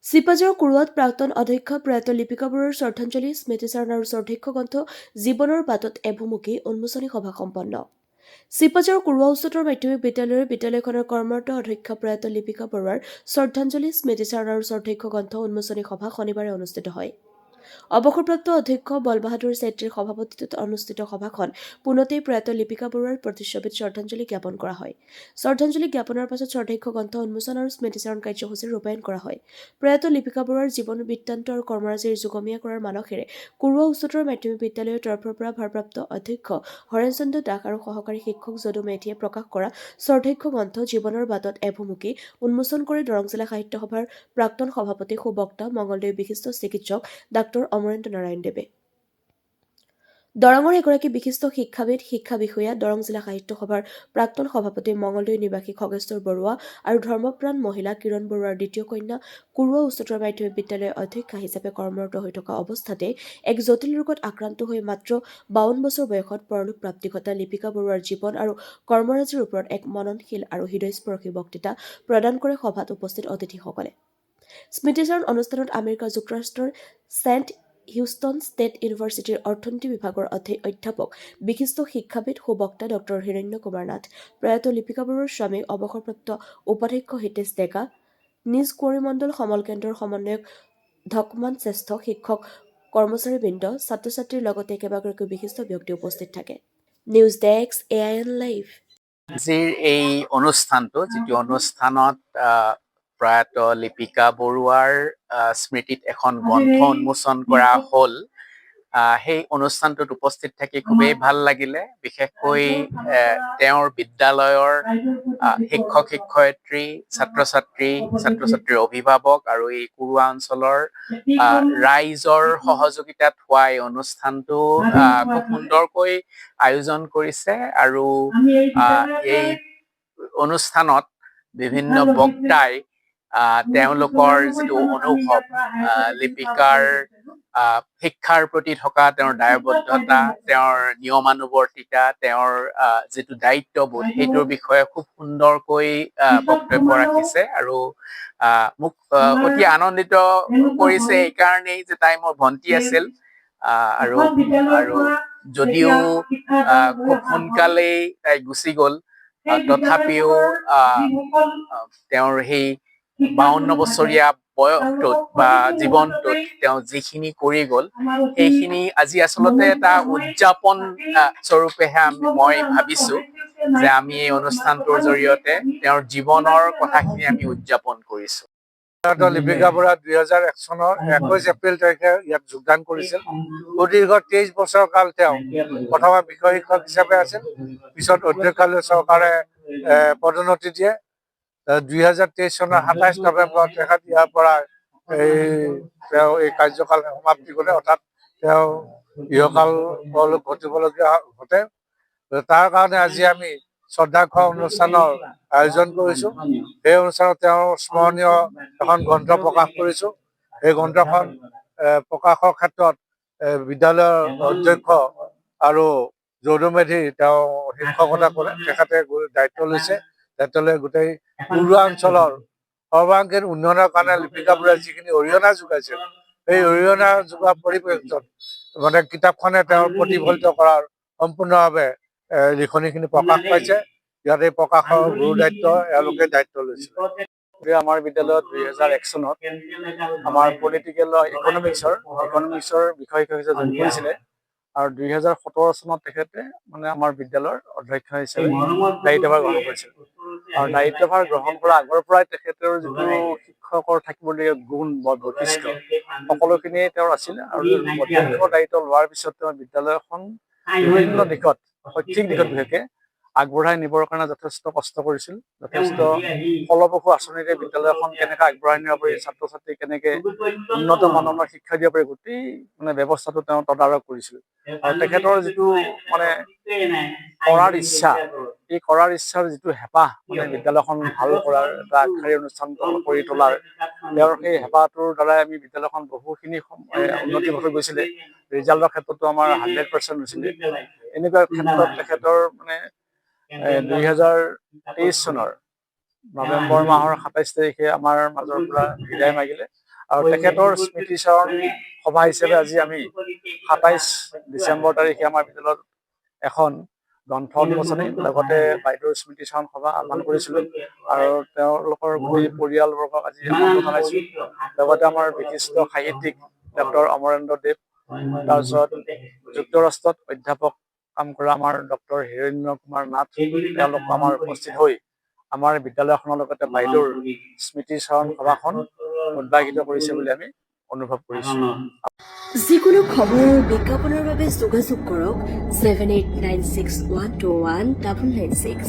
চিপাঝাৰ কুৰুৱাত প্ৰাক্তন অধ্যক্ষ প্ৰয়াত লিপিকা বৰুৱাৰ শ্ৰদ্ধাঞ্জলি স্মৃতিচাৰণ আৰু শ্ৰদ্ধেক্ষ গ্ৰন্থ জীৱনৰ বাটত এভুমুখী উন্মোচনী সভা সম্পন্ন। চিপাঝাৰ কুৰুৱা উচ্চতৰ মাধ্যমিক বিদ্যালয়খনৰ কৰ্মৰত অধ্যক্ষ প্ৰয়াত লিপিকা বৰুৱাৰ শ্ৰদ্ধাঞ্জলি স্মৃতিচাৰণ আৰু শ্ৰদ্ধেক্ষ গ্ৰন্থ উন্মোচনী সভা শনিবাৰে অনুষ্ঠিত হয়। অৱসৰপ্ৰাপ্ত অধ্যক্ষ বলবাহাদুৰ চেত্ৰীৰ সভাপতিত্বত অনুষ্ঠিত সভাখন পুনতেই প্ৰয়াত লিপিকা বৰুৱাৰ প্ৰতিচ্ছবিত শ্ৰদ্ধাঞ্জলি জ্ঞাপন কৰা হয়। শ্ৰদ্ধাঞ্জলি জ্ঞাপনৰ পাছত শ্ৰদ্ধেক্ষ গ্ৰন্থ উন্মোচন আৰু স্মৃতিচাৰণ কাৰ্যসূচী ৰূপায়ণ কৰা হয়। প্ৰয়াত লিপিকা বৰুৱাৰ জীৱন বৃত্তান্ত আৰু কৰ্মৰাজিৰ যুগমীয়া কৰাৰ মানসেৰে কুৰুৱা উচ্চতৰ মাধ্যমিক বিদ্যালয়ৰ তৰফৰ পৰা ভাৰপ্ৰাপ্ত অধ্যক্ষ হৰেন চন্দ্ৰ দাস আৰু সহকাৰী শিক্ষক যদু মেধিয়ে প্ৰকাশ কৰা শ্ৰদ্ধেক্ষ গ্ৰন্থ জীৱনৰ বাটত এভুমুখী উন্মোচন কৰি দৰং জিলা সাহিত্য সভাৰ প্ৰাক্তন সভাপতি সুবক্তা মঙলদৈৰ বিশিষ্ট চিকিৎসক ডাঃ অমৰেন্দ্ৰ নাৰায়ণ দেৱে। দৰঙৰ এগৰাকী বিশিষ্ট শিক্ষাবিদ, শিক্ষা বিষয়া, দৰং জিলা সাহিত্য সভাৰ প্ৰাক্তন সভাপতি মঙলদৈ নিবাসী খগেশ্বৰ বৰুৱা আৰু ধৰ্মপ্ৰাণ মহিলা কিৰণ বৰুৱাৰ দ্বিতীয় কন্যা কুৰুৱা উচ্চতৰ মাধ্যমিক বিদ্যালয়ৰ অধ্যক্ষা হিচাপে কৰ্মৰত হৈ থকা অৱস্থাতে এক জটিল ৰোগত আক্ৰান্ত হৈ মাত্ৰ 52 বছৰ বয়সত পৰলোক প্ৰাপ্তি ঘটা লিপিকা বৰুৱাৰ জীৱন আৰু কৰ্মৰাজিৰ ওপৰত এক মননশীল আৰু হৃদয়স্পৰ্শী বক্তৃতা প্ৰদান কৰে সভাত উপস্থিত অতিথিসকলে। স্মৃতিচাৰণ অনুষ্ঠানত আমেৰিকা যুক্তৰাষ্ট্ৰৰ ছেণ্ট হিউষ্টন ষ্টেট ইউনিভাৰ্চিটিৰ অৰ্থনীতি বিভাগৰ অধ্যাপক বিশিষ্ট শিক্ষাবিদ সুবক্তা ডক্টৰ হিৰণ্য কুমাৰ নাথ, প্ৰয়াত লিপিকা বৰুৱাৰ স্বামী অৱসৰপ্ৰাপ্ত উপাধ্যক্ষ হিতেশ ডেকা, নিজ কুঁৱৰী মণ্ডল সমল কেন্দ্ৰৰ সমন্বয়ক ধকমান শ্ৰেষ্ঠ, শিক্ষক কৰ্মচাৰীবৃন্দ, ছাত্ৰ ছাত্ৰীৰ লগতে কেইবাগৰাকীও বিশিষ্ট ব্যক্তি উপস্থিত থাকে। News desk AIN live. আজিৰ এই অনুষ্ঠানটো যিটো অনুষ্ঠানত প্ৰয়াত লিপিকা বৰুৱাৰ স্মৃতিত এখন গ্ৰন্থ উন্মোচন কৰা হ'ল, সেই অনুষ্ঠানটোত উপস্থিত থাকি খুবেই ভাল লাগিলে। বিশেষকৈ তেওঁৰ বিদ্যালয়ৰ শিক্ষক শিক্ষয়িত্ৰী, ছাত্ৰ ছাত্ৰীৰ অভিভাৱক আৰু এই কুৰুৱা অঞ্চলৰ ৰাইজৰ সহযোগিতাত হোৱা এই অনুষ্ঠানটো খুব সুন্দৰকৈ আয়োজন কৰিছে আৰু এই অনুষ্ঠানত বিভিন্ন বক্তাই তেওঁলোকৰ যিটো অনুভৱ, লিপিকাৰ শিক্ষাৰ প্ৰতি থকা তেওঁৰ দায়বদ্ধতা, তেওঁৰ নিয়মানুৱৰ্তিতা, তেওঁৰ যিটো দায়িত্ববোধ, সেইটোৰ বিষয়ে খুব সুন্দৰকৈ বক্তব্য ৰাখিছে আৰু মোক অতি আনন্দিত কৰিছে এইকাৰণেই যে তাই মোৰ ভণ্টি আছিল আৰু যদিও খুব সোনকালেই তাই গুচি গ'ল, তথাপিও তেওঁৰ সেই 52 বছৰীয়া বয়সটোত বা জীৱনটোত তেওঁ যিখিনি কৰি গ'ল, সেইখিনি আজি আচলতে এটা উদযাপন স্বৰূপেহে মই ভাবিছো যে আমি এই অনুষ্ঠানটোৰ জৰিয়তে তেওঁৰ জীৱনৰ কথাখিনি আমি উদযাপন কৰিছো। লিপিকা বৰুৱা 2001 চনৰ 21 এপ্ৰিল তাৰিখে ইয়াত যোগদান কৰিছিল। সুদীৰ্ঘ 23 বছৰ কাল তেওঁ প্ৰথমে বিষয় শিক্ষক হিচাপে আছিল, পিছত অধ্যক্ষালয় চৰকাৰে পদোন্নতি দিয়ে। 2023 চনৰ 27 নৱেম্বৰত তেখেত ইয়াৰ পৰা তেওঁ এই কাৰ্যকাল সমাপ্তি কৰে, অৰ্থাৎ তেওঁ ইহকাল পৰলোক ঘটিবলগীয়া ঘটে। তাৰ কাৰণে আজি আমি শ্ৰদ্ধাৰ্ঘ অনুষ্ঠানৰ আয়োজন কৰিছো। সেই অনুষ্ঠানত তেওঁৰ স্মৰণীয় এখন গ্ৰন্থ প্ৰকাশ কৰিছো। এই গ্ৰন্থখন প্ৰকাশৰ ক্ষেত্ৰত বিদ্যালয়ৰ অধ্যক্ষ আৰু যদু মেধি তেওঁ শিক্ষকতা কৰে, তেখেতে দায়িত্ব লৈছে। দায়িত্ব লৈ গোটেই কুৰুৱা অঞ্চলৰ সৰ্বাংগীন উন্নয়নৰ কাৰণে লিপিকা বৰুৱাই যিখিনি অৰিহণা যোগাইছিল, সেই অৰিহণা যোগোৱাৰ পৰিপ্ৰেক্ষিতত মানে কিতাপখনে তেওঁৰ প্ৰতিফলিত কৰাৰ সম্পূৰ্ণভাৱে লিখনিখিনি প্ৰকাশ পাইছে। ইয়াত এই প্ৰকাশৰ গুৰু দায়িত্ব এওঁলোকে দায়িত্ব লৈছিল। আমাৰ বিদ্যালয়ত 2001 চনত আমাৰ পলিটিকেল ইকনমিক্সৰ বিষয় হিচাপে জইন কৰিছিলে আৰু 2017 চনত তেখেতে মানে আমাৰ বিদ্যালয়ৰ অধ্যক্ষ হিচাপে দায়িত্বভাৰ গ্ৰহণ কৰিছিল। আৰু দায়িত্বভাৰ গ্ৰহণ কৰা আগৰ পৰাই তেখেতৰ যিটো শিক্ষকৰ থাকিবলগীয়া গুণ বা বৈশিষ্ট্য সকলোখিনিয়ে তেওঁৰ আছিলে আৰু অধ্যক্ষৰ দায়িত্ব লোৱাৰ পিছত তেওঁ বিদ্যালয়খন বিভিন্ন দিশত, শৈক্ষিক দিশত বিশেষকে আগবঢ়াই নিবৰ কাৰণে যথেষ্ট কষ্ট কৰিছিল। যথেষ্ট ফলপ্ৰসূ আঁচনিৰে বিদ্যালয়খন কেনেকৈ আগবঢ়াই নিব পাৰি, ছাত্ৰ ছাত্ৰী কেনেকে উন্নত মানদণ্ডৰ শিক্ষা দিব পাৰি, গোটেই মানে ব্যৱস্থাটো তেওঁ তদাৰক কৰিছিল। আৰু তেখেতৰ যিটো মানে কৰাৰ ইচ্ছা, এই কৰাৰ ইচ্ছাৰ যিটো হেঁপাহ, মানে বিদ্যালয়খন ভাল কৰাৰ এটা আগশাৰী অনুষ্ঠান কৰি তোলাৰ, তেওঁৰ সেই হেঁপাহটোৰ দ্বাৰাই আমি বিদ্যালয়খন বহুখিনি উন্নতি হৈ গৈছিলে। ৰিজাল্টৰ ক্ষেত্ৰতো আমাৰ 100% হৈছিলে। এনেকুৱা ক্ষেত্ৰত তেখেতৰ মানে 2023 চনৰ নৱেম্বৰ মাহৰ 27 তাৰিখে আমাৰ মাজৰ পৰা বিদায় মাগিলে। আৰু তেখেতৰ স্মৃতিচাৰণ সভা হিচাপে আজি আমি ২৭ ডিচেম্বৰ তাৰিখে আমাৰ বিদ্যালয়ত এখন গ্ৰন্থ উন্মোচনী লগতে বাইদেউৰ স্মৃতিচাৰণ সভা আহ্বান কৰিছিলোঁ আৰু তেওঁলোকৰ গোটেই পৰিয়ালবৰ্গক আজি আমন্ত্ৰণ জনাইছোঁ। লগতে আমাৰ বিশিষ্ট সাহিত্যিক ডক্টৰ অমৰেন্দ্ৰ দেৱ, তাৰপিছত যুক্তৰাষ্ট্ৰত অধ্যাপক কাম কৰা আমাৰ ডক্টৰ হিৰণ্য কুমাৰ নাথ, তেওঁলোক আমাৰ উপস্থিত হৈ আমাৰ বিদ্যালয়খনৰ লগতে বাইদেউৰ স্মৃতিচাৰণ সভাখন উদ্ভাসিত কৰিছে বুলি আমি অনুভৱ কৰিছোঁ। যিকোনো খবৰ আৰু বিজ্ঞাপনৰ বাবে যোগাযোগ কৰক 7896121996।